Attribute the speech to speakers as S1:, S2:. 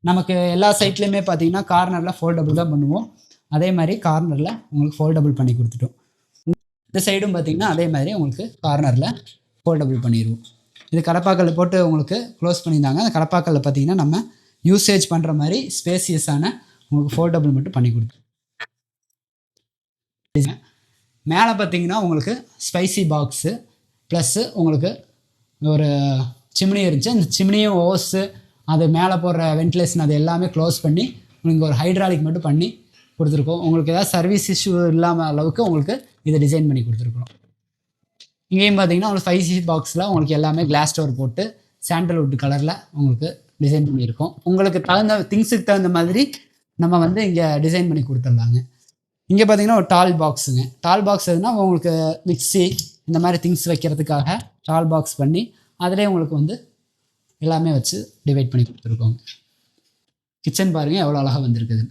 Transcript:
S1: நமக்கு எல்லா சைட்லேயுமே பார்த்தீங்கன்னா கார்னரில் ஃபோல்டபுள் தான் பண்ணுவோம். அதே மாதிரி கார்னரில் உங்களுக்கு ஃபோல்டபுள் பண்ணி கொடுத்துட்டோம். இந்த சைடும் பார்த்தீங்கன்னா அதே மாதிரி உங்களுக்கு கார்னரில் ஃபோல்டபுள் பண்ணிடுவோம். இது கடப்பாக்கல் போட்டு உங்களுக்கு க்ளோஸ் பண்ணியிருந்தாங்க. அந்த கடப்பாக்கல்ல பார்த்தீங்கன்னா நம்ம யூசேஜ் பண்ணுற மாதிரி ஸ்பேசியஸான உங்களுக்கு ஃபோல்டபுள் மட்டும் பண்ணி கொடுத்தோம். மேலே பார்த்தீங்கன்னா உங்களுக்கு ஸ்பைசி பாக்ஸு ப்ளஸ்ஸு உங்களுக்கு ஒரு சிம்னி இருந்துச்சு. அந்த சிம்னியும் ஓஸு அது மேலே போடுற வென்டிலேஷன் அது எல்லாமே க்ளோஸ் பண்ணி உங்களுக்கு ஒரு ஹைட்ராலிக் மட்டும் பண்ணி கொடுத்துருக்கோம். உங்களுக்கு ஏதாவது சர்வீஸ் இஷ்யூ இல்லாமல் அளவுக்கு உங்களுக்கு இதை டிசைன் பண்ணி கொடுத்துருக்குறோம். இங்கேயும் பார்த்தீங்கன்னா உங்களுக்கு 5C பாக்ஸில் உங்களுக்கு எல்லாமே கிளாஸ் டோர் போட்டு சாண்டல்வுட் கலரில் உங்களுக்கு டிசைன் பண்ணியிருக்கோம். உங்களுக்கு தகுந்த திங்ஸுக்கு தகுந்த மாதிரி நம்ம வந்து இங்கே டிசைன் பண்ணி கொடுத்துட்லாங்க. இங்கே பார்த்தீங்கன்னா ஒரு டால் பாக்ஸுங்க. டால் பாக்ஸ் எதுனா உங்களுக்கு மிக்ஸி இந்த மாதிரி திங்ஸ் வைக்கிறதுக்காக டால் பாக்ஸ் பண்ணி அதிலே உங்களுக்கு வந்து எல்லாமே வச்சு டிவைட் பண்ணி கொடுத்துருக்கோங்க. கிச்சன் பாருங்கள் எவ்வளோ அழகாக வந்திருக்குது.